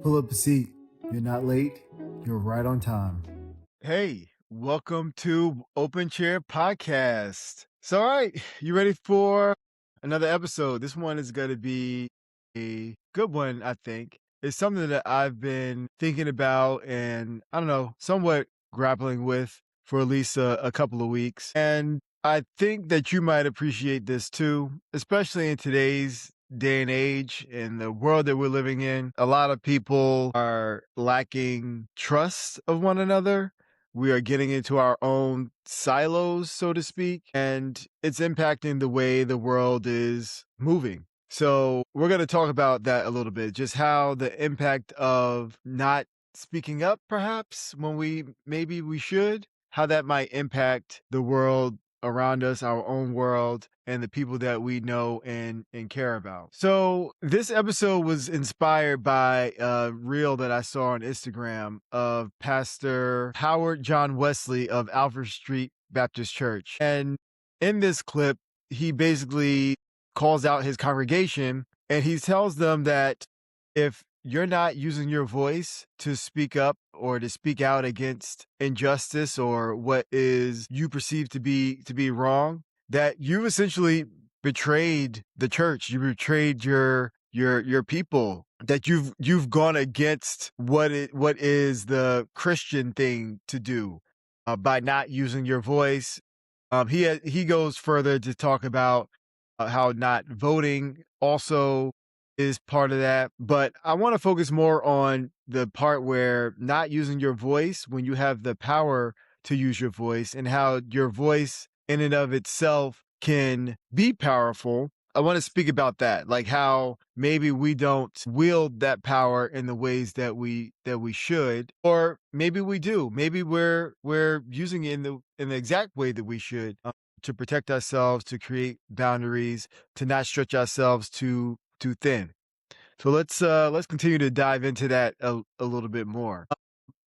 Pull up a seat. You're not late. You're right on time. Hey, welcome to Open Chair Podcast. So, all right, you ready for another episode? This one is going to be a good one, I think. It's something that I've been thinking about and I don't know, somewhat grappling with for at least a couple of weeks. And I think that you might appreciate this too, especially in today's day and age in the world that we're living in. A lot of people are lacking trust of one another. We are getting into our own silos, so to speak, and it's impacting the way the world is moving. So, we're going to talk about that a little bit, just how the impact of not speaking up, perhaps, when maybe we should, how that might impact the world around us, our own world, and the people that we know and care about. So this episode was inspired by a reel that I saw on Instagram of Pastor Howard John Wesley of Alfred Street Baptist Church. And in this clip, he basically calls out his congregation and he tells them that if you're not using your voice to speak up or to speak out against injustice or what is you perceive to be wrong, that you've essentially betrayed the church. You betrayed your people. That you've gone against what is the Christian thing to do by not using your voice. He goes further to talk about how not voting also is part of that. But I want to focus more on the part where not using your voice when you have the power to use your voice and how your voice in and of itself can be powerful. I want to speak about that, like how maybe we don't wield that power in the ways that we should, or maybe we do. Maybe we're using it in the exact way that we should to protect ourselves, to create boundaries, to not stretch ourselves too thin. So let's continue to dive into that a little bit more.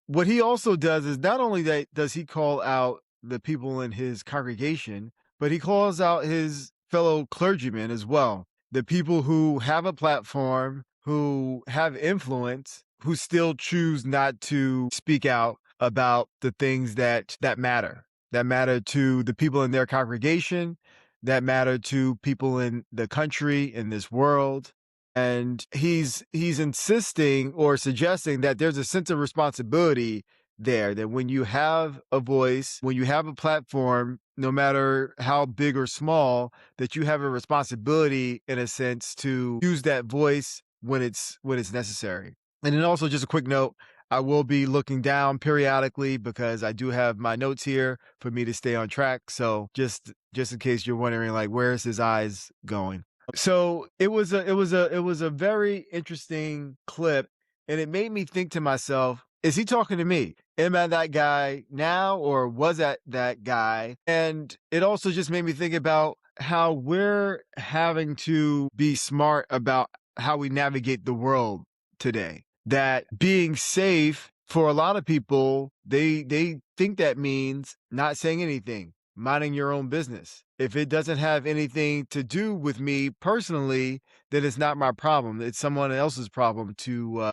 What he also does is not only that does he call out the people in his congregation, but he calls out his fellow clergymen as well. The people who have a platform, who have influence, who still choose not to speak out about the things that matter, that matter to the people in their congregation, that matter to people in the country, in this world. And he's insisting or suggesting that there's a sense of responsibility there, that when you have a voice, when you have a platform, no matter how big or small, that you have a responsibility in a sense to use that voice when it's necessary. And then also just a quick note, I will be looking down periodically because I do have my notes here for me to stay on track. So just in case you're wondering, like, where's his eyes going? So it was a very interesting clip, and it made me think to myself, is he talking to me? Am I that guy now, or was that guy? And it also just made me think about how we're having to be smart about how we navigate the world today. That being safe for a lot of people, they think that means not saying anything, minding your own business. If it doesn't have anything to do with me personally, then it's not my problem. It's someone else's problem to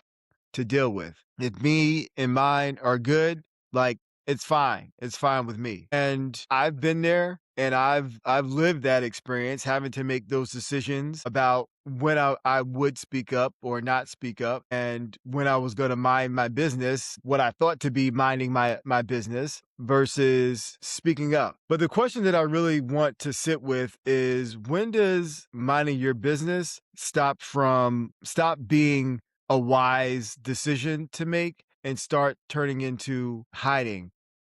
deal with. If me and mine are good, like, it's fine. It's fine with me. And I've been there and I've lived that experience, having to make those decisions about when I would speak up or not speak up, and when I was going to mind my business, what I thought to be minding my business versus speaking up. But the question that I really want to sit with is, when does minding your business stop being a wise decision to make and start turning into hiding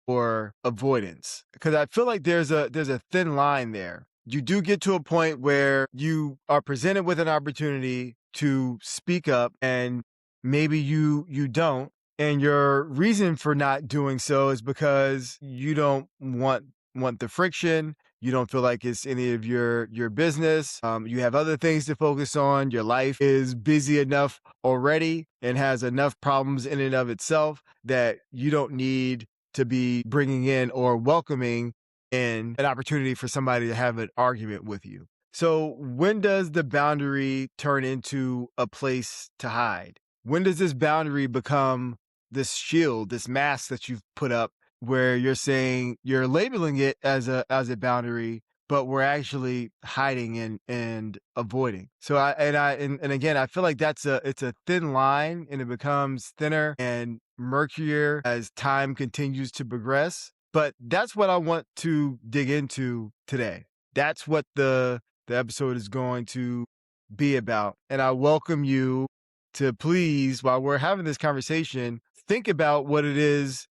or avoidance? Because I feel like there's a thin line there. You do get to a point where you are presented with an opportunity to speak up, and maybe you don't, and your reason for not doing so is because you don't want the friction. You don't feel like it's any of your business. You have other things to focus on. Your life is busy enough already and has enough problems in and of itself that you don't need to be bringing in or welcoming in an opportunity for somebody to have an argument with you. So when does the boundary turn into a place to hide? When does this boundary become this shield, this mask that you've put up where you're saying you're labeling it as a boundary, but we're actually hiding and avoiding. So and again, I feel like it's a thin line, and it becomes thinner and murkier as time continues to progress. But that's what I want to dig into today. That's what the episode is going to be about. And I welcome you to please, while we're having this conversation, think about what it is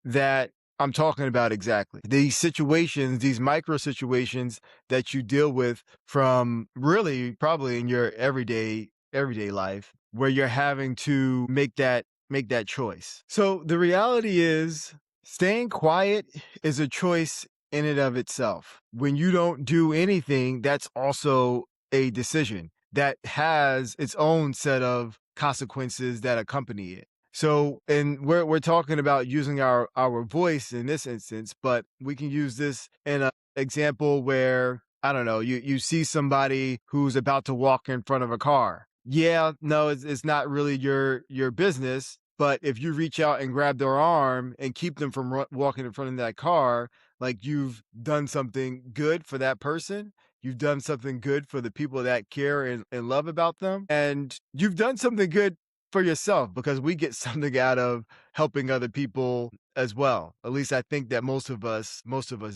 that I'm talking about exactly. These situations, these micro situations that you deal with from really probably in your everyday life where you're having to make that choice. So the reality is staying quiet is a choice in and of itself. When you don't do anything, that's also a decision that has its own set of consequences that accompany it. So, and we're talking about using our voice in this instance, but we can use this in an example where I don't know, you see somebody who's about to walk in front of a car. Yeah, no, it's not really your business, but if you reach out and grab their arm and keep them from walking in front of that car, like you've done something good for that person. You've done something good for the people that care and love about them. And you've done something good for yourself because we get something out of helping other people as well. At least I think that most of us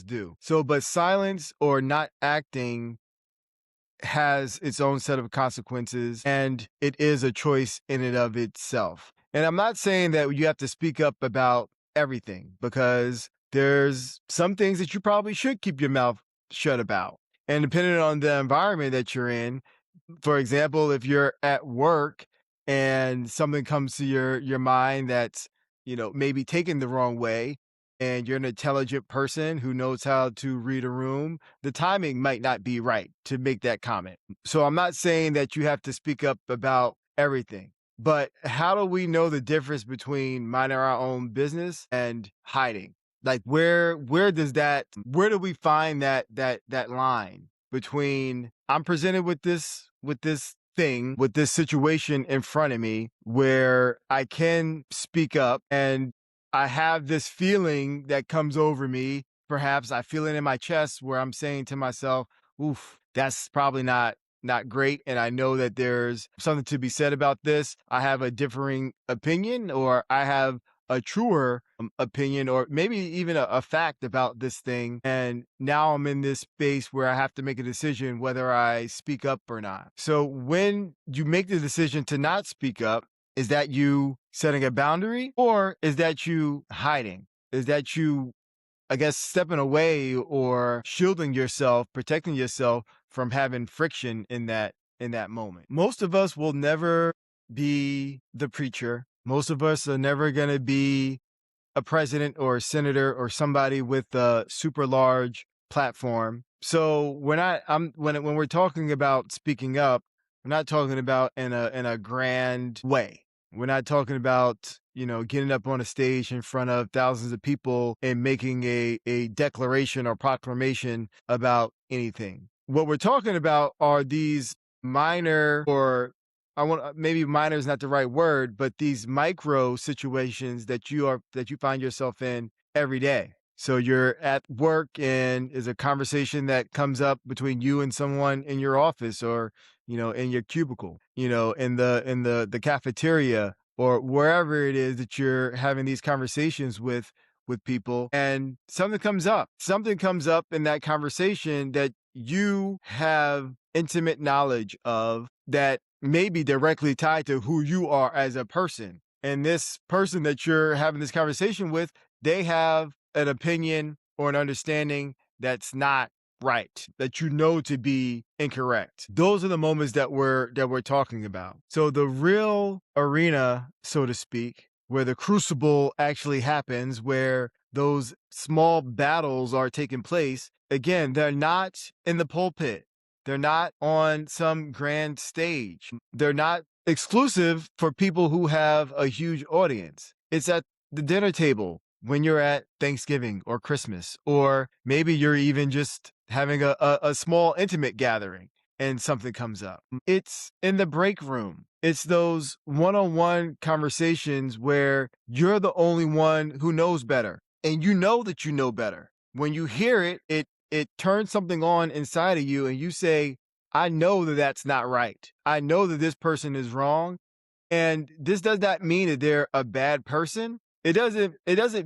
do. So, but silence or not acting has its own set of consequences, and it is a choice in and of itself. And I'm not saying that you have to speak up about everything, because there's some things that you probably should keep your mouth shut about. And depending on the environment that you're in, for example, if you're at work and something comes to your mind that's, maybe taken the wrong way, and you're an intelligent person who knows how to read a room, the timing might not be right to make that comment. So I'm not saying that you have to speak up about everything, but how do we know the difference between minding our own business and hiding? Like where do we find that line between I'm presented with this thing, with this situation in front of me where I can speak up, and I have this feeling that comes over me. Perhaps I feel it in my chest where I'm saying to myself, oof, that's probably not great. And I know that there's something to be said about this. I have a differing opinion, or I have a truer opinion, or maybe even a fact about this thing. And now I'm in this space where I have to make a decision whether I speak up or not. So when you make the decision to not speak up, is that you setting a boundary, or is that you hiding? Is that you, I guess, stepping away or shielding yourself, protecting yourself from having friction in that moment? Most of us will never be the preacher. Most of us are never going to be a president or a senator or somebody with a super large platform. So when we're talking about speaking up, we're not talking about in a grand way. We're not talking about, getting up on a stage in front of thousands of people and making a declaration or proclamation about anything. What we're talking about are these minor, or maybe minor is not the right word, but these micro situations that you find yourself in every day. So you're at work and is a conversation that comes up between you and someone in your office, or in your cubicle, in the cafeteria, or wherever it is that you're having these conversations with people, and something comes up in that conversation that you have intimate knowledge of, that may be directly tied to who you are as a person. And this person that you're having this conversation with, they have an opinion or an understanding that's not right, that you know to be incorrect. Those are the moments that we're talking about. So the real arena, so to speak, where the crucible actually happens, where those small battles are taking place, again, they're not in the pulpit. They're not on some grand stage. They're not exclusive for people who have a huge audience. It's at the dinner table when you're at Thanksgiving or Christmas, or maybe you're even just having a small intimate gathering and something comes up. It's in the break room. It's those one-on-one conversations where you're the only one who knows better, and you know that you know better. When you hear it, it turns something on inside of you, and you say, I know that that's not right. I know that this person is wrong. And this does not mean that they're a bad person. It doesn't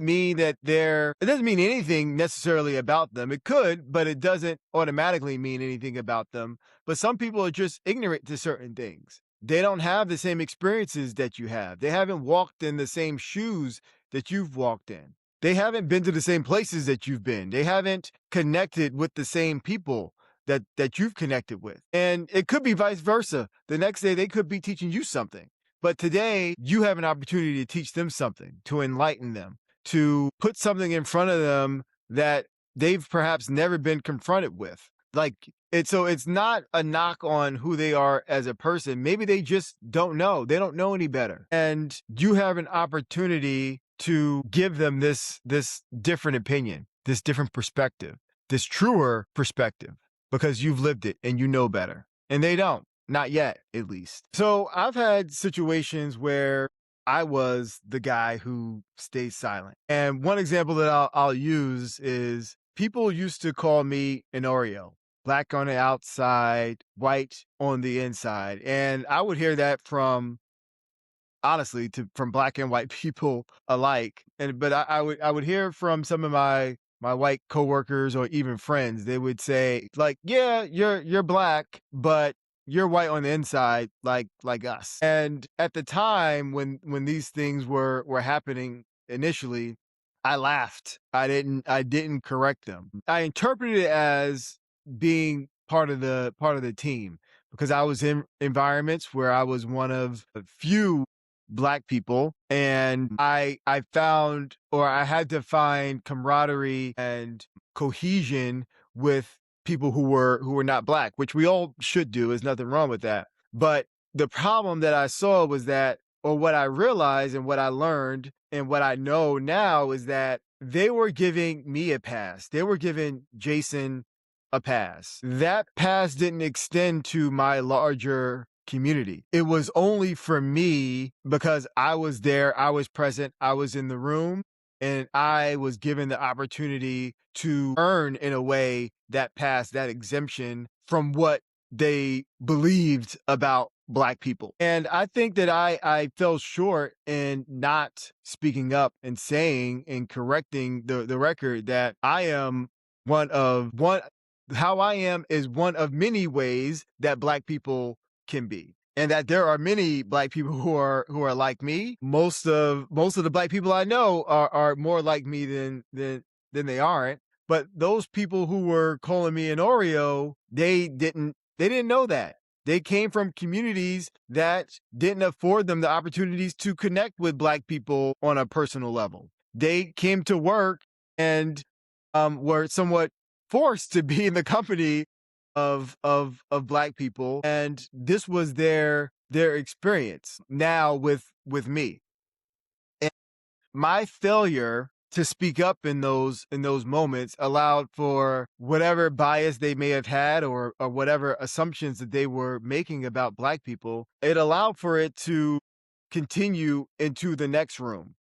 mean that it doesn't mean anything necessarily about them. It could, but it doesn't automatically mean anything about them. But some people are just ignorant to certain things. They don't have the same experiences that you have. They haven't walked in the same shoes that you've walked in. They haven't been to the same places that you've been. They haven't connected with the same people that you've connected with. And it could be vice versa. The next day they could be teaching you something. But today, you have an opportunity to teach them something, to enlighten them, to put something in front of them that they've perhaps never been confronted with. It's not a knock on who they are as a person. Maybe they just don't know. They don't know any better. And you have an opportunity to give them this different opinion, this different perspective, this truer perspective, because you've lived it and you know better. And they don't. Not yet, at least. So I've had situations where I was the guy who stays silent. And one example that I'll use is people used to call me an Oreo, black on the outside, white on the inside. And I would hear that from honestly from black and white people alike. But I would hear from some of my white coworkers or even friends. They would say like, yeah, you're black, but you're white on the inside, like us. And at the time when these things were happening initially, I laughed. I didn't correct them. I interpreted it as being part of the team because I was in environments where I was one of a few black people, and I found, or I had to find, camaraderie and cohesion with people who were not black, which we all should do. There's nothing wrong with that. But the problem that I saw was that, or what I realized and what I learned and what I know now, is that they were giving me a pass. They were giving Jason a pass. That pass didn't extend to my larger community. It was only for me because I was there, I was present, I was in the room, and I was given the opportunity to earn, in a way, that pass, that exemption from what they believed about black people. And I think that I fell short in not speaking up and saying and correcting the record that I am one how I am is one of many ways that black people can be. And that there are many black people who are like me. Most of the black people I know are more like me than they aren't. But those people who were calling me an Oreo, they didn't know that. They came from communities that didn't afford them the opportunities to connect with black people on a personal level. They came to work and were somewhat forced to be in the company of black people, and this was their experience now with me. And my failure to speak up in those moments allowed for whatever bias they may have had, or whatever assumptions that they were making about black people. It allowed for it to continue into the next room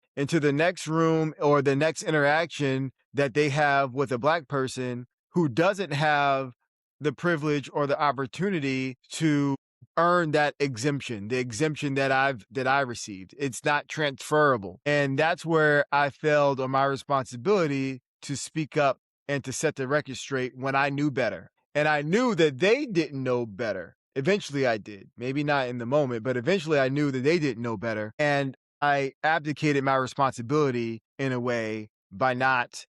or the next interaction that they have with a black person who doesn't have the privilege or the opportunity to earn that exemption, the exemption that I received. It's not transferable. And that's where I failed on my responsibility to speak up and to set the record straight when I knew better. And I knew that they didn't know better. Eventually I did. Maybe not in the moment, but eventually I knew that they didn't know better. And I abdicated my responsibility in a way by not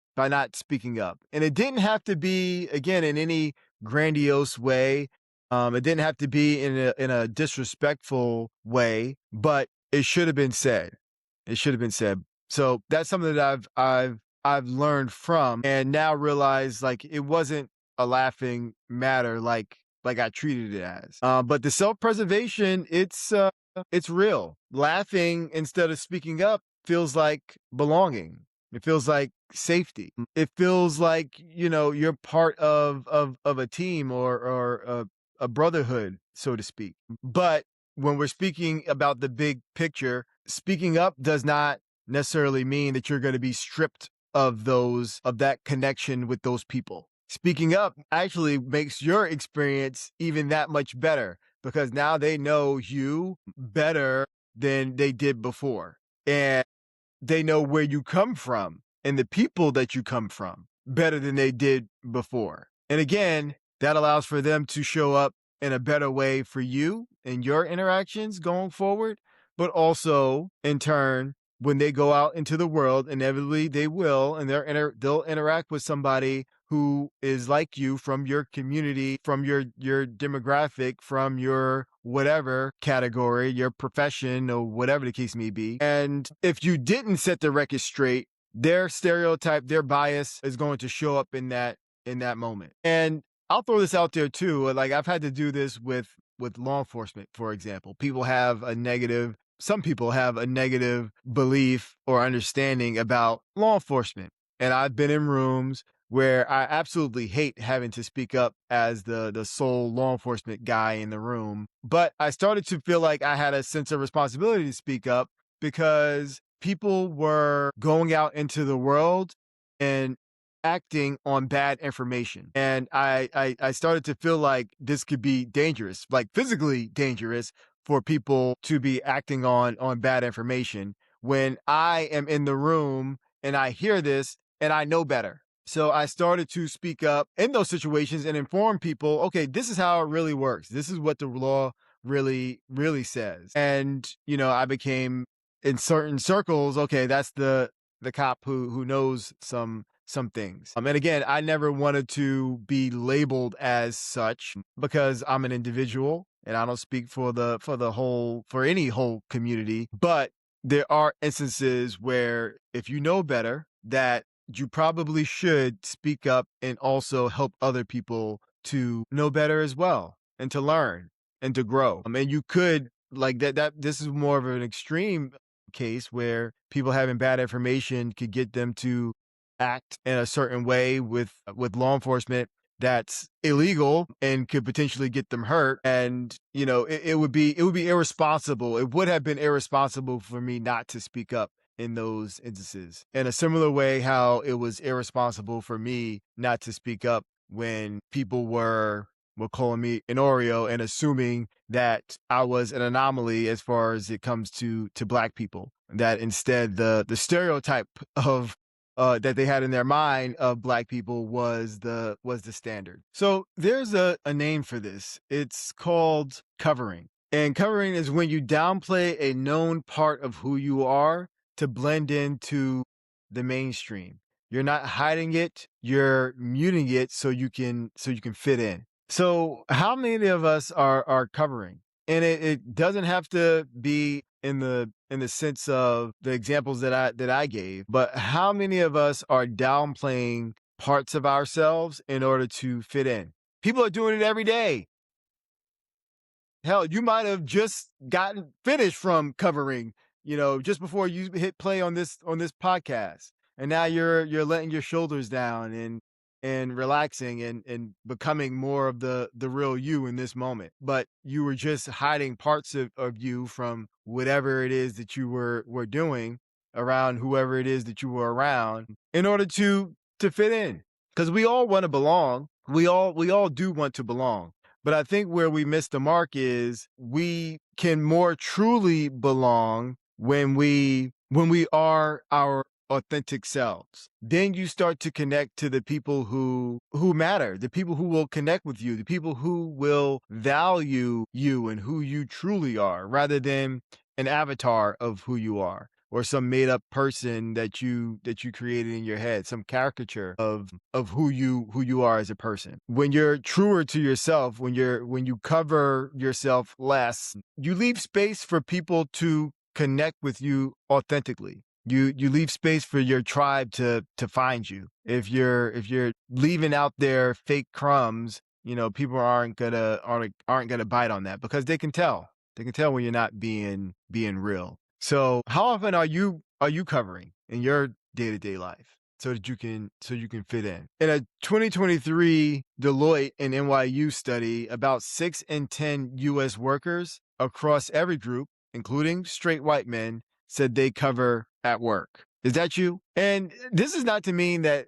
speaking up. And it didn't have to be, again, in any grandiose way. It didn't have to be in a disrespectful way, but it should have been said. It should have been said. So that's something that I've learned from, and now realize like it wasn't a laughing matter like I treated it as. But the self-preservation, it's real. Laughing instead of speaking up feels like belonging. It feels like safety. It feels like, you're part of a team or a brotherhood, so to speak. But when we're speaking about the big picture, speaking up does not necessarily mean that you're going to be stripped of that connection with those people. Speaking up actually makes your experience even that much better because now they know you better than they did before. And they know where you come from and the people that you come from better than they did before. And again, that allows for them to show up in a better way for you and your interactions going forward, but also in turn, when they go out into the world, inevitably they will, and they'll interact with somebody who is like you from your community, from your demographic, from your whatever category, your profession, or whatever the case may be. And if you didn't set the record straight, their stereotype, their bias is going to show up in that moment. And I'll throw this out there too. Like I've had to do this with law enforcement, for example. Some people have a negative belief or understanding about law enforcement. And I've been in rooms where I absolutely hate having to speak up as the sole law enforcement guy in the room. But I started to feel like I had a sense of responsibility to speak up because people were going out into the world and acting on bad information. And I started to feel like this could be dangerous, like physically dangerous for people to be acting on bad information when I am in the room and I hear this and I know better. So I started to speak up in those situations and inform people, okay, this is how it really works. This is what the law really says. And, I became in certain circles, okay, that's the cop who knows some things. And again, I never wanted to be labeled as such because I'm an individual and I don't speak for any whole community, but there are instances where if you know better, that you probably should speak up and also help other people to know better as well and to learn and to grow. I mean, you could like that this is more of an extreme case where people having bad information could get them to act in a certain way with law enforcement that's illegal and could potentially get them hurt. And it would be irresponsible. It would have been irresponsible for me not to speak up in those instances. In a similar way, how it was irresponsible for me not to speak up when people were calling me an Oreo and assuming that I was an anomaly as far as it comes to black people. That instead the stereotype of that they had in their mind of black people was the standard. So there's a name for this. It's called covering. And covering is when you downplay a known part of who you are to blend into the mainstream. You're not hiding it, you're muting it so you can fit in. So how many of us are covering? And it doesn't have to be in the sense of the examples that I gave, but how many of us are downplaying parts of ourselves in order to fit in? People are doing it every day. Hell, you might have just gotten finished from covering, just before you hit play on this podcast. And now you're letting your shoulders down and relaxing and becoming more of the real you in this moment. But you were just hiding parts of you from whatever it is that you were doing around whoever it is that you were around in order to fit in. Because we all want to belong. We all do want to belong. But I think where we miss the mark is we can more truly belong when we are our authentic selves. Then you start to connect to the people who matter, the people who will connect with you, the people who will value you and who you truly are, rather than an avatar of who you are or some made up person that you created in your head, some caricature of who you are as a person. When you're truer to yourself, when you cover yourself less, you leave space for people to connect with you authentically. You leave space for your tribe to find you. If you're leaving out there fake crumbs, people aren't gonna bite on that because they can tell. They can tell when you're not being real. So how often are you covering in your day-to-day life? so you can fit in. In a 2023 Deloitte and NYU study, about 6 in 10 US workers across every group, including straight white men, said they cover at work. Is that you? And this is not to mean that,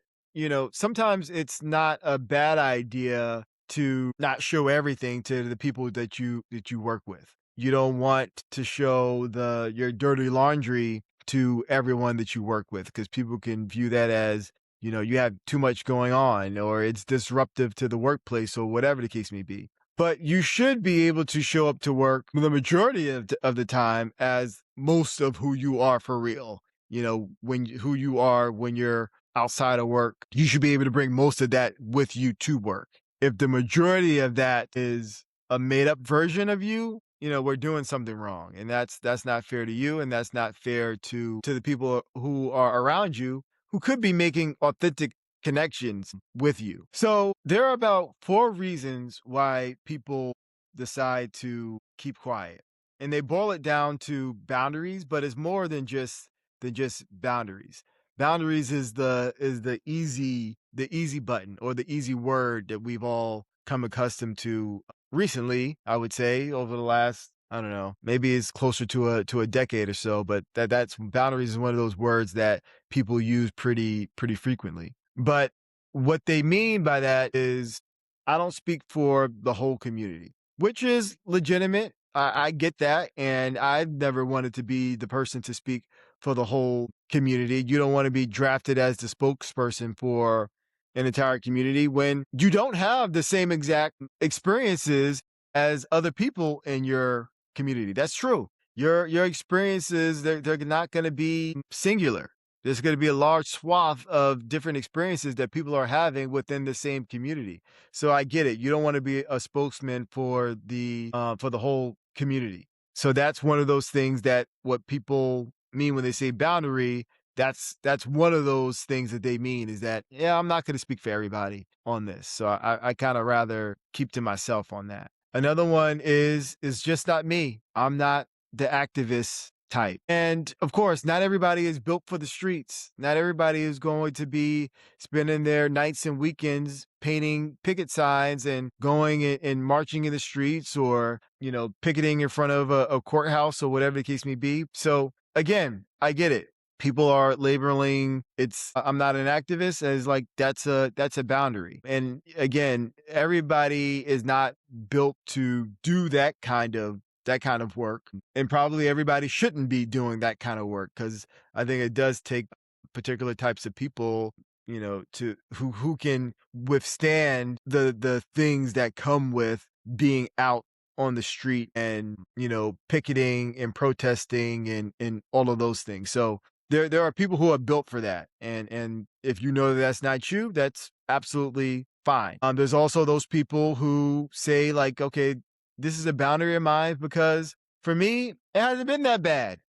sometimes it's not a bad idea to not show everything to the people that you work with. You don't want to show your dirty laundry to everyone that you work with, because people can view that as, you have too much going on, or it's disruptive to the workplace, or whatever the case may be. But you should be able to show up to work the majority of the time as most of who you are for real. Who you are when you're outside of work, you should be able to bring most of that with you to work. If the majority of that is a made up version of you, we're doing something wrong. And that's not fair to you, and that's not fair to the people who are around you, who could be making authentic connections with you. So there are about 4 reasons why people decide to keep quiet. And they boil it down to boundaries, but it's more than just boundaries. Boundaries is the easy button, or the easy word that we've all come accustomed to recently, I would say, over the last, I don't know, maybe it's closer to a decade or so, but that's boundaries is one of those words that people use pretty frequently. But what they mean by that is, I don't speak for the whole community, which is legitimate. I get that, and I've never wanted to be the person to speak for the whole community. You don't want to be drafted as the spokesperson for an entire community when you don't have the same exact experiences as other people in your community. That's true. Your experiences, they're not going to be singular. There's going to be a large swath of different experiences that people are having within the same community. So I get it. You don't want to be a spokesman for the whole community. So that's one of those things that what people mean when they say boundary. That's one of those things that they mean, is that, yeah, I'm not going to speak for everybody on this. So I kind of rather keep to myself on that. Another one is just not me. I'm not the activist type. And of course, not everybody is built for the streets. Not everybody is going to be spending their nights and weekends painting picket signs and going and marching in the streets, or, picketing in front of a courthouse, or whatever the case may be. So again, I get it. People are labeling I'm not an activist as like that's a boundary. And again, everybody is not built to do that kind of work, and probably everybody shouldn't be doing that kind of work, because I think it does take particular types of people, to who can withstand the things that come with being out on the street, and picketing and protesting and all of those things. So there are people who are built for that, and if you know that that's not you, that's absolutely fine. There's also those people who say, like, okay, this is a boundary of mine because for me, it hasn't been that bad.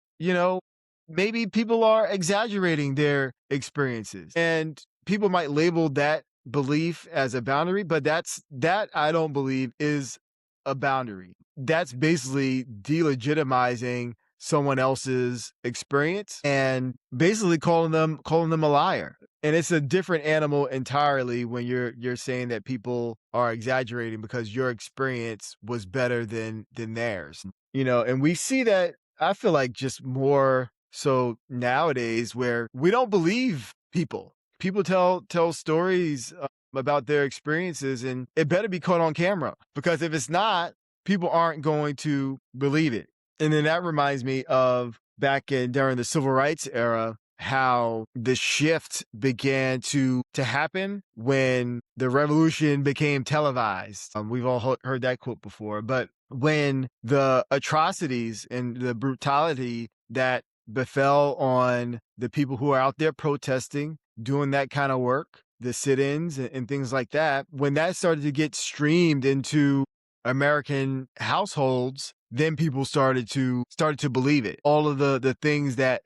Maybe people are exaggerating their experiences, and people might label that belief as a boundary, but that I don't believe is a boundary. That's basically delegitimizing someone else's experience and basically calling them a liar. And it's a different animal entirely when you're saying that people are exaggerating because your experience was better than theirs. And we see that, I feel like, just more so nowadays, where we don't believe people. People tell stories about their experiences, and it better be caught on camera, because if it's not, people aren't going to believe it. And then that reminds me of during the civil rights era, how the shift began to happen when the revolution became televised. We've all heard that quote before, but when the atrocities and the brutality that befell on the people who are out there protesting, doing that kind of work, the sit-ins and things like that, when that started to get streamed into American households, then people started to believe it. All of the things that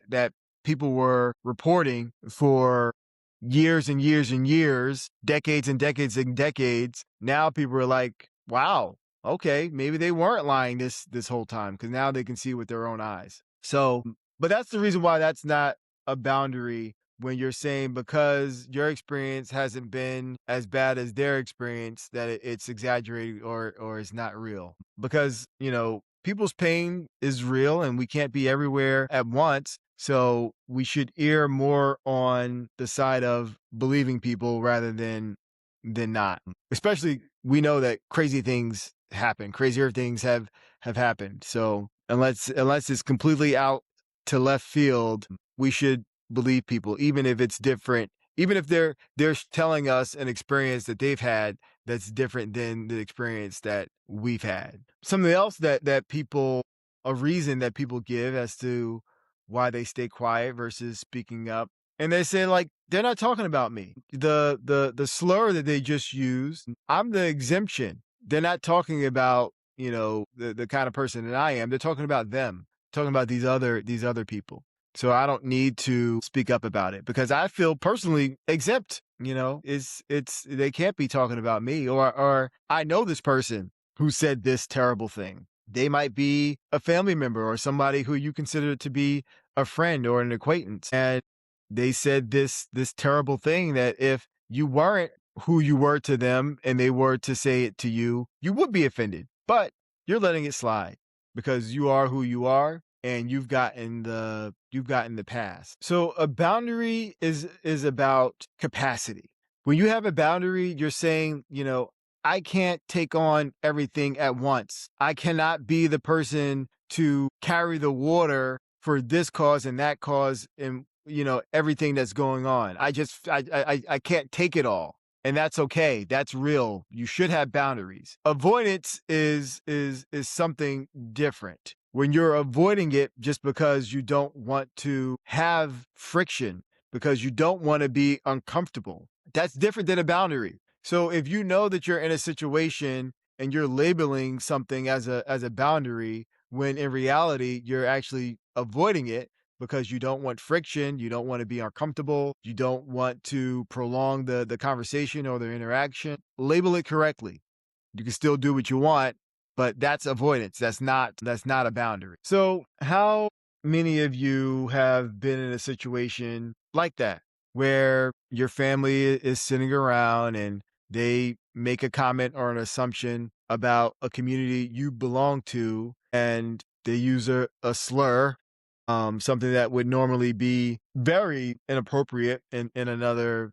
people were reporting for years and years and years, decades and decades and decades. Now people are like, wow, okay, maybe they weren't lying this whole time, because now they can see with their own eyes. So, but that's the reason why that's not a boundary when you're saying because your experience hasn't been as bad as their experience that it's exaggerated or it's not real. Because, people's pain is real and we can't be everywhere at once. So we should err more on the side of believing people rather than not. Especially we know that crazy things happen. Crazier things have happened. So unless it's completely out to left field, we should believe people, even if it's different, even if they're telling us an experience that they've had that's different than the experience that we've had. Something else that people a reason that people give as to why they stay quiet versus speaking up. And they say like they're not talking about me. The slur that they just used, I'm the exemption. They're not talking about, the kind of person that I am. They're talking about them, talking about these other people. So I don't need to speak up about it because I feel personally exempt. It's they can't be talking about me or I know this person who said this terrible thing. They might be a family member or somebody who you consider to be a friend or an acquaintance. And they said this terrible thing that if you weren't who you were to them and they were to say it to you, you would be offended. But you're letting it slide because you are who you are and you've gotten the past. So a boundary is about capacity. When you have a boundary, you're saying, I can't take on everything at once. I cannot be the person to carry the water for this cause and that cause and everything that's going on. I can't take it all. And that's okay. That's real. You should have boundaries. Avoidance is something different. When you're avoiding it just because you don't want to have friction, because you don't want to be uncomfortable. That's different than a boundary. So if you know that you're in a situation and you're labeling something as a boundary when in reality you're actually avoiding it because you don't want friction, you don't want to be uncomfortable, you don't want to prolong the conversation or the interaction, label it correctly. You can still do what you want, but that's avoidance. That's not a boundary. So, how many of you have been in a situation like that where your family is sitting around and they make a comment or an assumption about a community you belong to and they use a slur, something that would normally be very inappropriate in another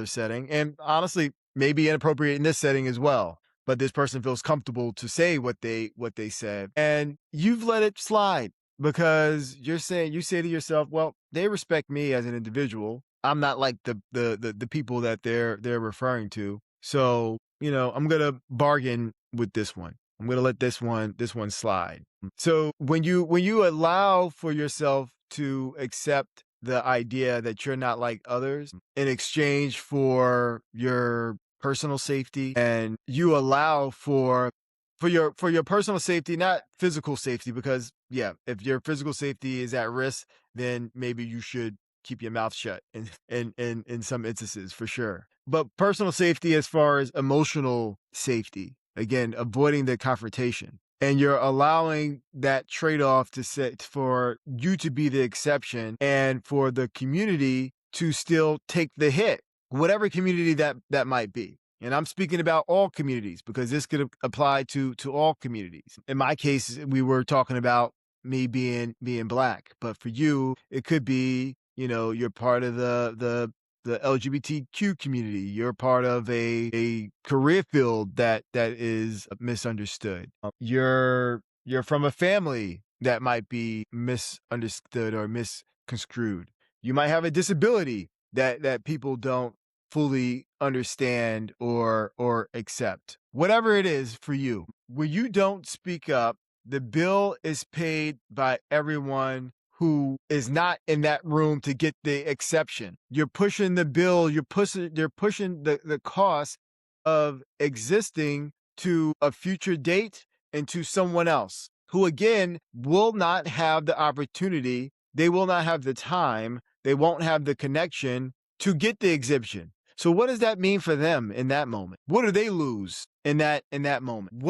setting, and honestly, maybe inappropriate in this setting as well. But this person feels comfortable to say what they said, and you've let it slide because you say to yourself, "Well, they respect me as an individual. I'm not like the people that they're referring to. So I'm gonna bargain with this one. I'm gonna let this one slide." So when you allow for yourself to accept the idea that you're not like others in exchange for your personal safety, and you allow for your personal safety, not physical safety, because yeah, if your physical safety is at risk, then maybe you should keep your mouth shut in some instances for sure. But personal safety as far as emotional safety, again, avoiding the confrontation. And you're allowing that trade-off to set for you to be the exception and for the community to still take the hit, whatever community that might be. And I'm speaking about all communities because this could apply to all communities. In my case, we were talking about me being black, but for you, it could be, you're part of the LGBTQ community. You're part of a career field that is misunderstood. You're from a family that might be misunderstood or misconstrued. You might have a disability that people don't fully understand or accept. Whatever it is for you, when you don't speak up, the bill is paid by everyone who is not in that room to get the exception. You're pushing the bill, they're pushing the cost of existing to a future date and to someone else who again will not have the opportunity, they will not have the time, they won't have the connection to get the exemption. So what does that mean for them in that moment? What do they lose in that moment?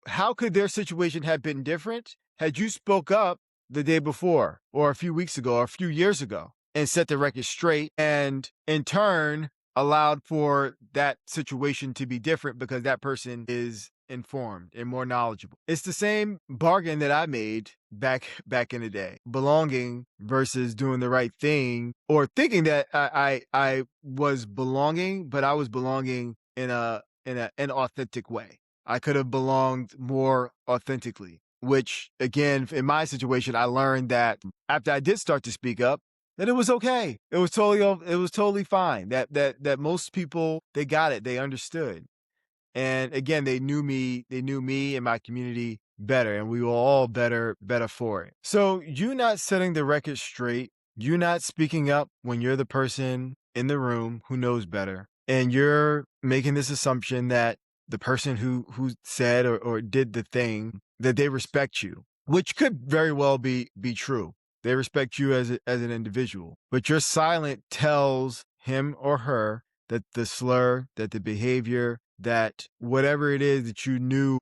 How could their situation have been different had you spoke up the day before or a few weeks ago or a few years ago? and set the record straight, and in turn allowed for that situation to be different because that person is informed and more knowledgeable. It's the same bargain that I made back in the day. Belonging versus doing the right thing, or thinking that I was belonging, but I was belonging in an authentic way. I could have belonged more authentically, which again, in my situation, I learned that after I did start to speak up, that it was okay. It was totally fine. That most people, they got it. They understood. And again, they knew me and my community better, and we were all better for it. So you not setting the record straight, you not speaking up when you're the person in the room who knows better, and you're making this assumption that the person who said or did the thing, that they respect you, which could very well be true. They respect you as an individual, but your silent tells him or her that the slur, that the behavior, that whatever it is that you knew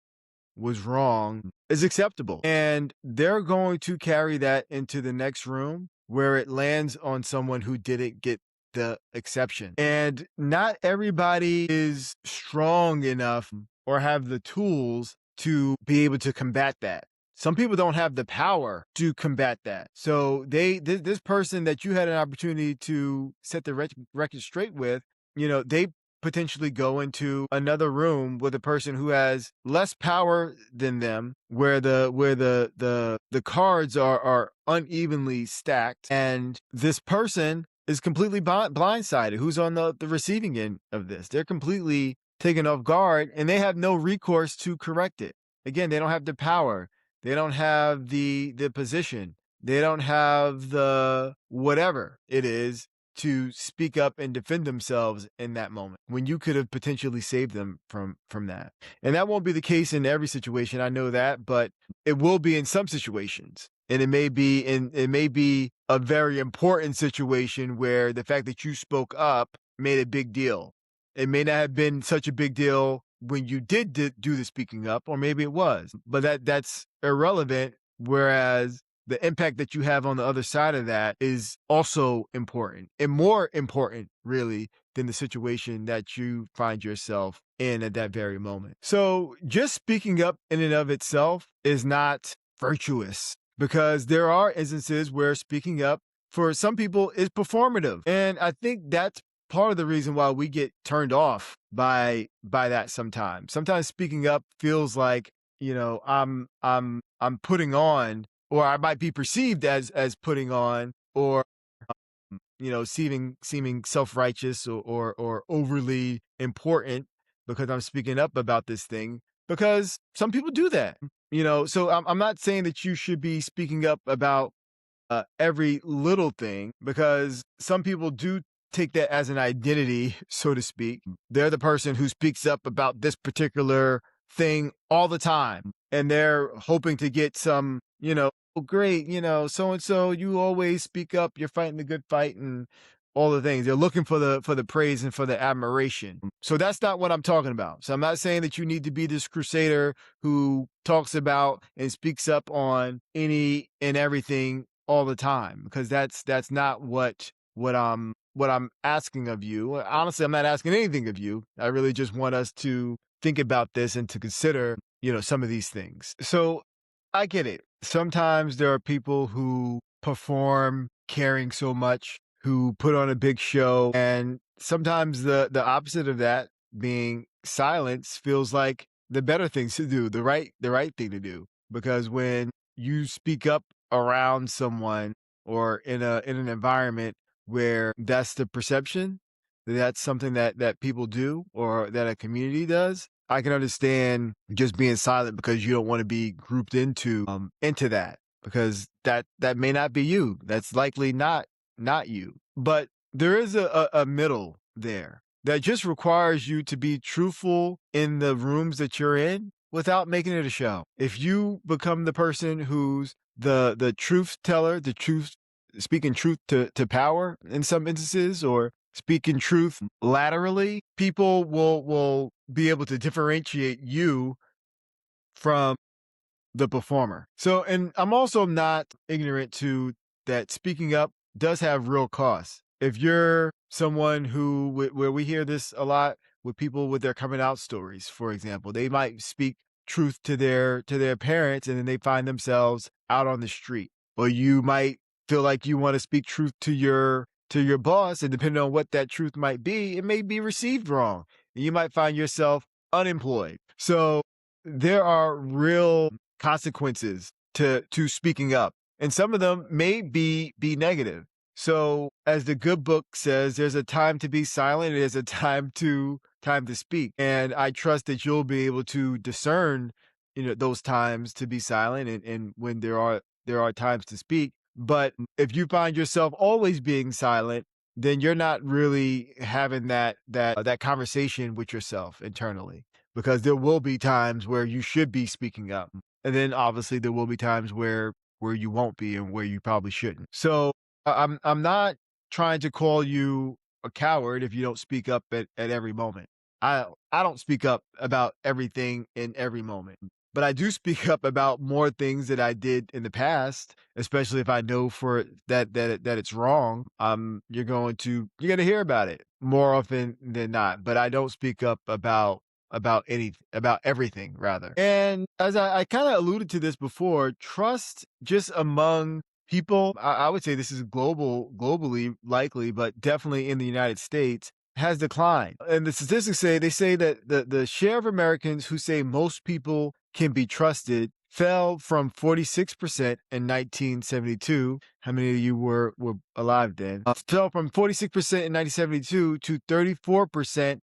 was wrong is acceptable. And they're going to carry that into the next room where it lands on someone who didn't get the exception. And not everybody is strong enough or have the tools to be able to combat that. Some people don't have the power to combat that. So this person that you had an opportunity to set the record straight with, they potentially go into another room with a person who has less power than them, where the cards are unevenly stacked, and this person is completely blindsided. Who's on the receiving end of this? They're completely taken off guard, and they have no recourse to correct it. Again, they don't have the power. They don't have the position. They don't have the whatever it is to speak up and defend themselves in that moment when you could have potentially saved them from that. And that won't be the case in every situation. I know that, but it will be in some situations. And it may be a very important situation where the fact that you spoke up made a big deal. It may not have been such a big deal when you did do the speaking up, or maybe it was, but that's irrelevant. Whereas the impact that you have on the other side of that is also important, and more important, really, than the situation that you find yourself in at that very moment. So just speaking up in and of itself is not virtuous, because there are instances where speaking up for some people is performative. And I think that's part of the reason why we get turned off by that sometimes. Sometimes speaking up feels like, I'm putting on, or I might be perceived as putting on, or seeming self-righteous, or overly important because I'm speaking up about this thing, because some people do that. So I'm not saying that you should be speaking up about every little thing, because some people do take that as an identity, so to speak. They're the person who speaks up about this particular thing all the time, and they're hoping to get some, "Oh, great, so and so, you always speak up, you're fighting the good fight," and all the things. They're looking for the praise and for the admiration. So that's not what I'm talking about. So I'm not saying that you need to be this crusader who talks about and speaks up on any and everything all the time, because that's not what I'm asking of you. Honestly, I'm not asking anything of you. I really just want us to think about this and to consider, some of these things. So I get it. Sometimes there are people who perform caring so much, who put on a big show, and sometimes the opposite of that, being silence, feels like the better things to do, the right thing to do. Because when you speak up around someone, or in an environment where that's the perception, that's something that people do, or that a community does, I can understand just being silent because you don't want to be grouped into that, because that may not be you. That's likely not you. But there is a middle there that just requires you to be truthful in the rooms that you're in without making it a show. If you become the person who's the truth teller, the truth speaking truth to power in some instances, or speaking truth laterally, people will be able to differentiate you from the performer. So, and I'm also not ignorant to that speaking up does have real costs. If you're someone who, where we hear this a lot with people with their coming out stories, for example, they might speak truth to their parents and then they find themselves out on the street. Or you might feel like you want to speak truth to your boss, and depending on what that truth might be, it may be received wrong. And you might find yourself unemployed. So there are real consequences to speaking up, and some of them may be negative. So as the good book says, there's a time to be silent, and there's a time to speak. And I trust that you'll be able to discern, those times to be silent, and when there are times to speak. But if you find yourself always being silent, then you're not really having that conversation with yourself internally, because there will be times where you should be speaking up. And then obviously there will be times where you won't be and where you probably shouldn't. So I'm not trying to call you a coward if you don't speak up at every moment. I don't speak up about everything in every moment, but I do speak up about more things that I did in the past, especially if I know for that it's wrong. You're going to hear about it more often than not, but I don't speak up about everything rather. And as I kind of alluded to this before, trust just among people, I would say this is globally likely, but definitely in the United States, has declined. And the statistics say that the share of Americans who say most people can be trusted fell from 46% in 1972. How many of you were alive then? Fell from 46% in 1972 to 34%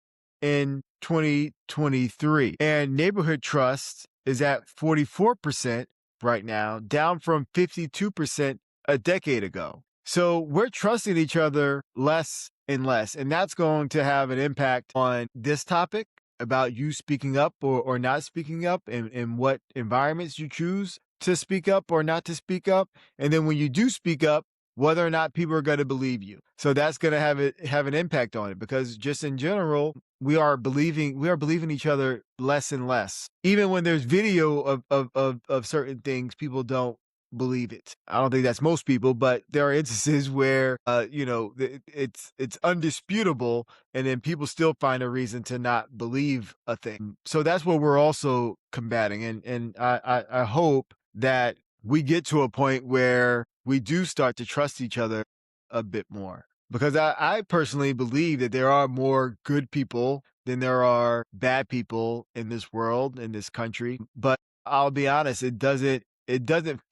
in 2023. And neighborhood trust is at 44% right now, down from 52% a decade ago. So we're trusting each other less and less. And that's going to have an impact on this topic about you speaking up or not speaking up, and what environments you choose to speak up or not to speak up. And then when you do speak up, whether or not people are going to believe you. So that's going to have an impact on it, because just in general, we are believing each other less and less. Even when there's video of certain things, people don't believe it. I don't think that's most people, but there are instances where it's undisputable, and then people still find a reason to not believe a thing. So that's what we're also combating, and I hope that we get to a point where we do start to trust each other a bit more. Because I personally believe that there are more good people than there are bad people in this world, in this country. But I'll be honest, it doesn't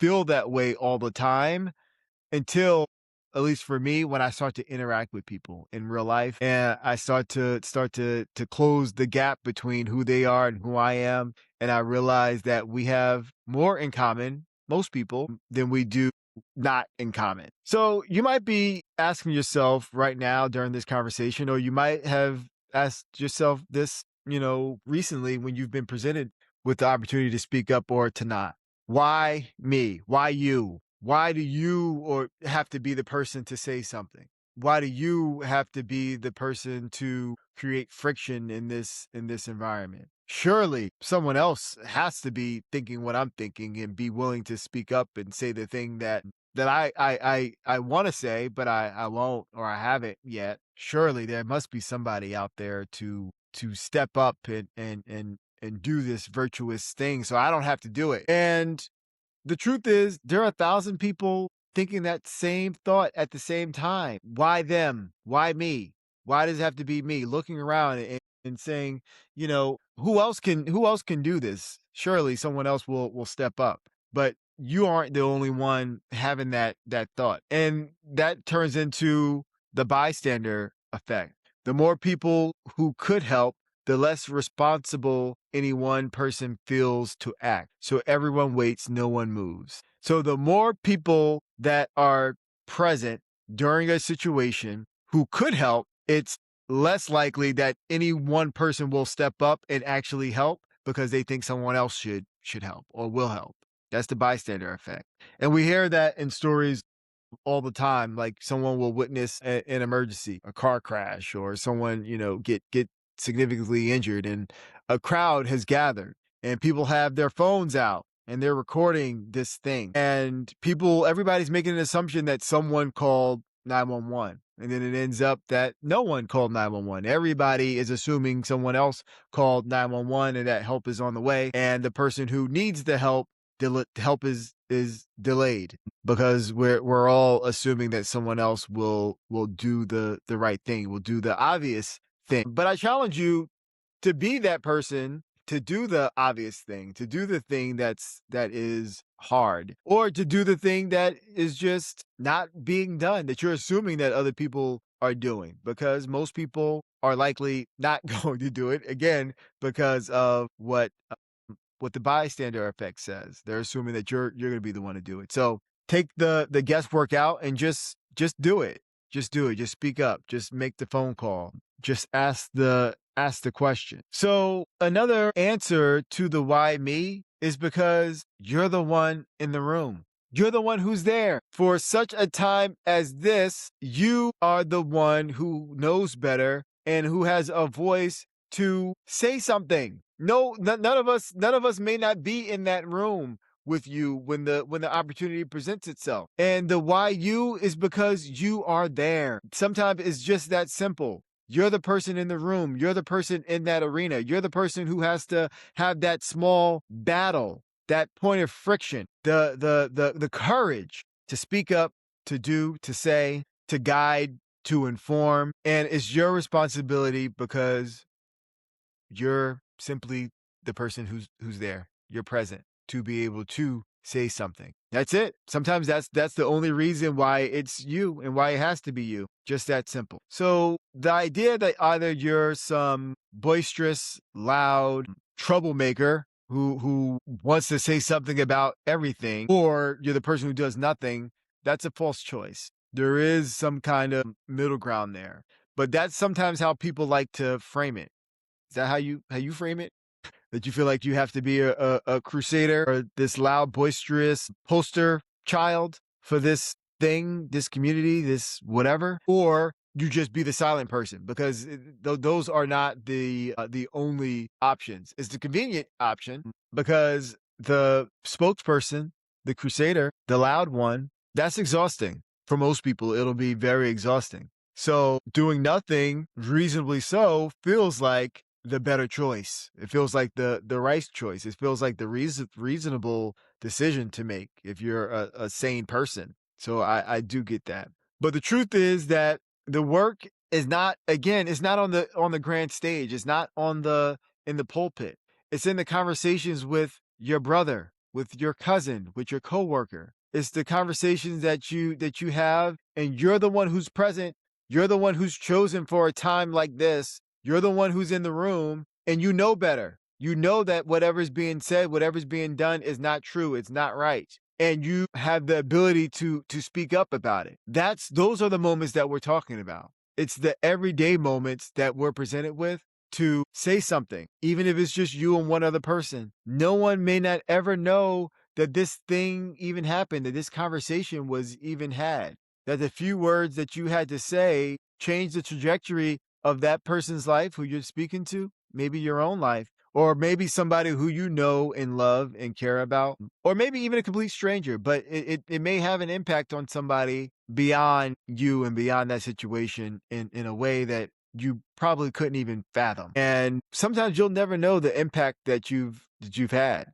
feel that way all the time, until, at least for me, when I start to interact with people in real life, and I start to close the gap between who they are and who I am, and I realize that we have more in common, most people, than we do not in common. So you might be asking yourself right now during this conversation, or you might have asked yourself this, recently, when you've been presented with the opportunity to speak up or to not. Why me? Why you? Why do you or have to be the person to say something? Why do you have to be the person to create friction in this environment? Surely someone else has to be thinking what I'm thinking and be willing to speak up and say the thing that I want to say, but I won't, or I haven't yet. Surely there must be somebody out there to step up and do this virtuous thing, so I don't have to do it. And the truth is, there are 1,000 people thinking that same thought at the same time. Why them? Why me? Why does it have to be me? Looking around and saying, who else can do this? Surely someone else will step up. But you aren't the only one having that thought. And that turns into the bystander effect. The more people who could help, the less responsible any one person feels to act. So everyone waits, no one moves. So the more people that are present during a situation who could help, it's less likely that any one person will step up and actually help, because they think someone else should help or will help. That's the bystander effect. And we hear that in stories all the time. Like, someone will witness an emergency, a car crash, or someone, get significantly injured, and a crowd has gathered, and people have their phones out and they're recording this thing. And everybody's making an assumption that someone called 911. And then it ends up that no one called 911. Everybody is assuming someone else called 911 and that help is on the way. And the person who needs the help is delayed because we're all assuming that someone else will do the right thing, will do the obvious thing. But I challenge you to be that person, to do the obvious thing, to do the thing that is hard, or to do the thing that is just not being done, that you're assuming that other people are doing, because most people are likely not going to do it, again, because of what the bystander effect says. They're assuming that you're going to be the one to do it. So take the guesswork out and just do it. Just do it. Just speak up. Just make the phone call. Just ask the question. So another answer to the why me is because you're the one in the room. You're the one who's there. For such a time as this, you are the one who knows better and who has a voice to say something. No, none of us may not be in that room with you when the opportunity presents itself. And the why you is because you are there. Sometimes it's just that simple. You're the person in the room. You're the person in that arena. You're the person who has to have that small battle, that point of friction, the courage to speak up, to do, to say, to guide, to inform. And it's your responsibility because you're simply the person who's there. You're present to be able to say something. That's it. Sometimes that's the only reason why it's you and why it has to be you. Just that simple. So the idea that either you're some boisterous, loud troublemaker who wants to say something about everything, or you're the person who does nothing, that's a false choice. There is some kind of middle ground there. But that's sometimes how people like to frame it. Is that how you frame it? That you feel like you have to be a crusader or this loud, boisterous poster child for this thing, this community, this whatever, or you just be the silent person because those are not the only options. It's the convenient option because the spokesperson, the crusader, the loud one, that's exhausting. For most people, it'll be very exhausting. So doing nothing, reasonably so, feels like the better choice. It feels like the right choice. It feels like the reasonable decision to make if you're a sane person. So I do get that. But the truth is that the work is not, again, it's not on the grand stage. It's not in the pulpit. It's in the conversations with your brother, with your cousin, with your coworker. It's the conversations that you have, and you're the one who's present. You're the one who's chosen for a time like this. You're the one who's in the room, and you know better. You know that whatever's being said, whatever's being done is not true. It's not right. And you have the ability to speak up about it. Those are the moments that we're talking about. It's the everyday moments that we're presented with to say something, even if it's just you and one other person. No one may not ever know that this thing even happened, that this conversation was even had, that the few words that you had to say changed the trajectory of that person's life who you're speaking to, maybe your own life, or maybe somebody who you know and love and care about, or maybe even a complete stranger, but it may have an impact on somebody beyond you and beyond that situation in a way that you probably couldn't even fathom. And sometimes you'll never know the impact that you've had.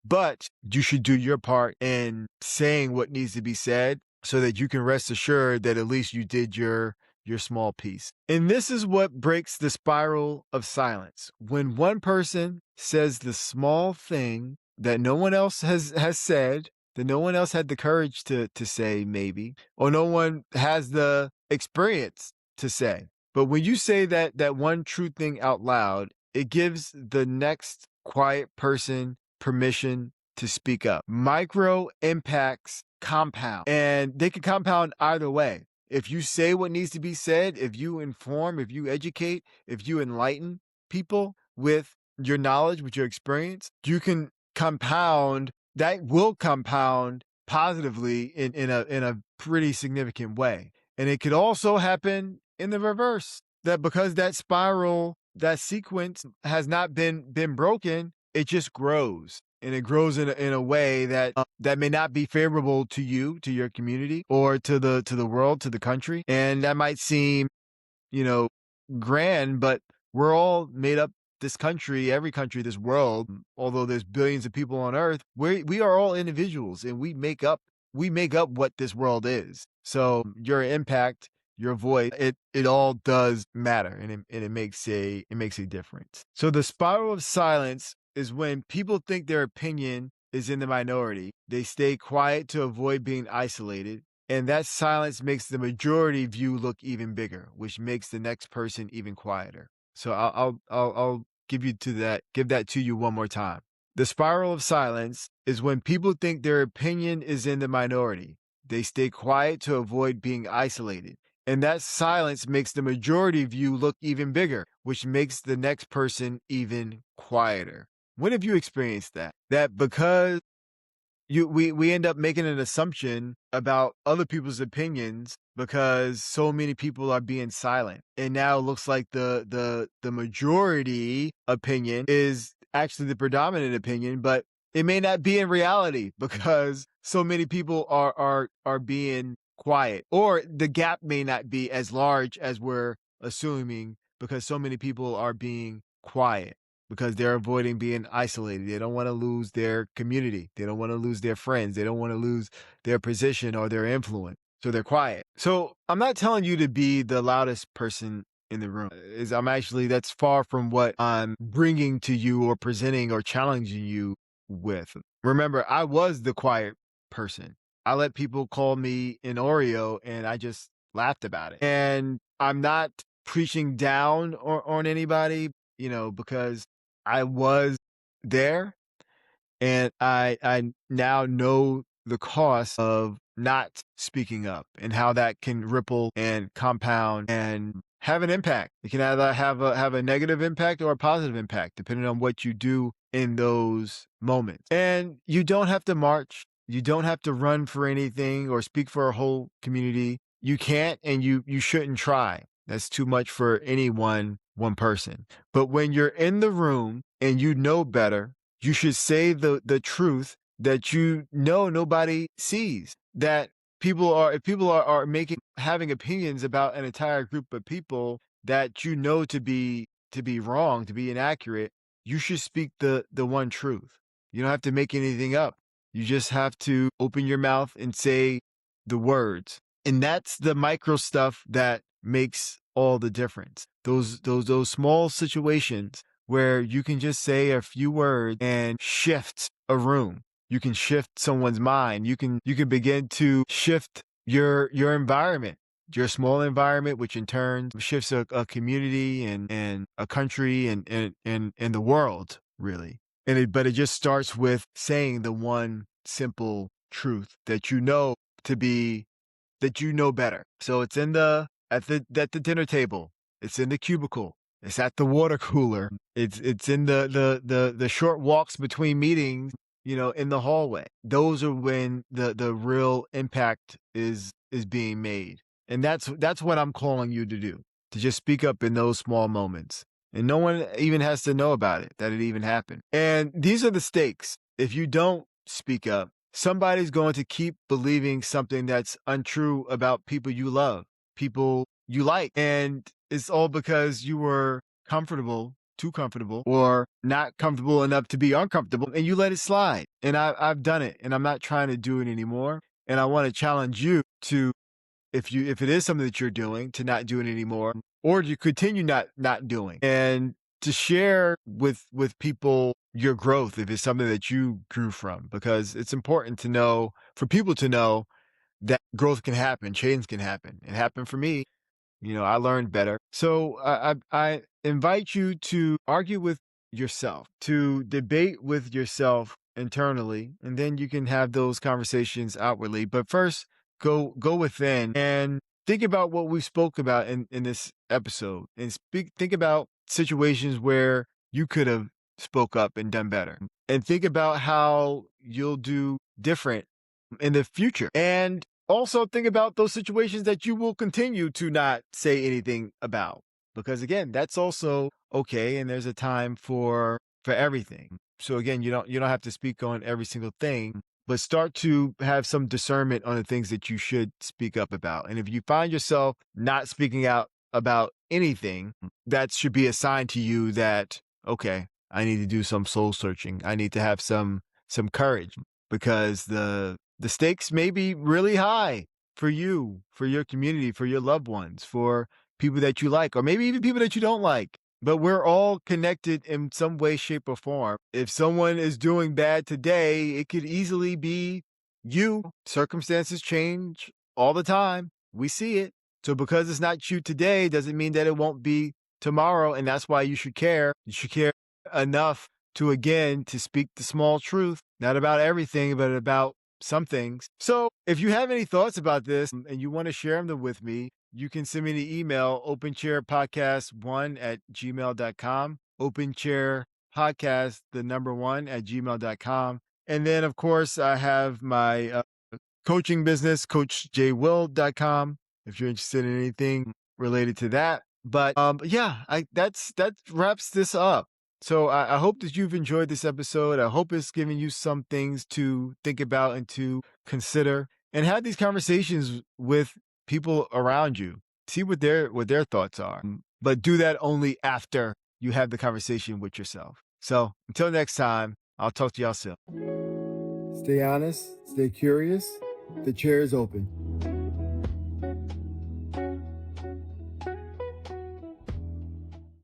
But you should do your part in saying what needs to be said so that you can rest assured that at least you did your small piece. And this is what breaks the spiral of silence. When one person says the small thing that no one else has said, that no one else had the courage to say maybe, or no one has the experience to say. But when you say that one true thing out loud, it gives the next quiet person permission to speak up. Micro impacts compound, and they can compound either way. If you say what needs to be said, if you inform, if you educate, if you enlighten people with your knowledge, with your experience, you can compound, that will compound positively in a pretty significant way. And it could also happen in the reverse, that because that spiral, that sequence has not been broken, it just grows. and it grows in a way that that may not be favorable to you, to your community, or to the world, to the country. And that might seem, you know, grand, but we're all made up this country, every country, this world, although there's billions of people on earth, we are all individuals and we make up what this world is. So your impact, your voice, it all does matter, and it makes a difference. So the spiral of silence is when people think their opinion is in the minority. They stay quiet to avoid being isolated, and that silence makes the majority view look even bigger, which makes the next person even quieter. So I'll give that to you one more time. The spiral of silence is when people think their opinion is in the minority. They stay quiet to avoid being isolated. And that silence makes the majority view look even bigger, which makes the next person even quieter. When have you experienced that? That because we end up making an assumption about other people's opinions because so many people are being silent, and now it looks like the majority opinion is actually the predominant opinion, but it may not be in reality because so many people are being quiet, or the gap may not be as large as we're assuming because so many people are being quiet because they're avoiding being isolated. They don't want to lose their community. They don't want to lose their friends. They don't want to lose their position or their influence. So they're quiet. So I'm not telling you to be the loudest person in the room. That's far from what I'm bringing to you or presenting or challenging you with. Remember, I was the quiet person. I let people call me an Oreo and I just laughed about it. And I'm not preaching down on anybody, because I was there, and I now know the cost of not speaking up and how that can ripple and compound and have an impact. It can either have a negative impact or a positive impact, depending on what you do in those moments. And you don't have to march. You don't have to run for anything or speak for a whole community. You can't, and you shouldn't try. That's too much for one person. But when you're in the room and you know better, you should say the truth that nobody sees. That if people are having opinions about an entire group of people that to be wrong, to be inaccurate, you should speak the one truth. You don't have to make anything up. You just have to open your mouth and say the words. And that's the micro stuff that makes all the difference. Those small situations where you can just say a few words and shift a room. You can shift someone's mind. You can begin to shift your environment, your small environment, which in turn shifts a community and a country and the world, really. But it just starts with saying the one simple truth that to be that you know better. So it's at the dinner table. It's in the cubicle. It's at the water cooler. It's in the short walks between meetings, in the hallway. Those are when the real impact is being made. And that's what I'm calling you to do. To just speak up in those small moments. And no one even has to know about it, that it even happened. And these are the stakes. If you don't speak up, somebody's going to keep believing something that's untrue about people you love, people you like. And it's all because you were too comfortable, or not comfortable enough to be uncomfortable, and you let it slide. And I've done it, and I'm not trying to do it anymore. And I want to challenge you to, if it is something that you're doing, to not do it anymore, or to continue not doing, and to share with people your growth if it's something that you grew from, because it's important for people to know that growth can happen, change can happen. It happened for me. I learned better. So I invite you to argue with yourself, to debate with yourself internally, and then you can have those conversations outwardly. But first, go within and think about what we spoke about in this episode, and think about situations where you could have spoke up and done better, and think about how you'll do different in the future. And also think about those situations that you will continue to not say anything about. Because again, that's also okay. And there's a time for for everything. So again, you don't have to speak on every single thing, but start to have some discernment on the things that you should speak up about. And if you find yourself not speaking out about anything, that should be a sign to you that, okay, I need to do some soul searching. I need to have some courage because the stakes may be really high for you, for your community, for your loved ones, for people that you like, or maybe even people that you don't like. But we're all connected in some way, shape, or form. If someone is doing bad today, it could easily be you. Circumstances change all the time. We see it. So because it's not you today doesn't mean that it won't be tomorrow. And that's why you should care. You should care enough to, again, to speak the small truth, not about everything, but about some things. So if you have any thoughts about this and you want to share them with me, you can send me the email openchairpodcast1@gmail.com, openchairpodcast, the number one at gmail.com. And then, of course, I have my coaching business, coachjwill.com, if you're interested in anything related to that. But yeah, that wraps this up. So I hope that you've enjoyed this episode. I hope it's giving you some things to think about and to consider, and have these conversations with people around you. See what their thoughts are. But do that only after you have the conversation with yourself. So until next time, I'll talk to y'all soon. Stay honest, stay curious. The chair is open.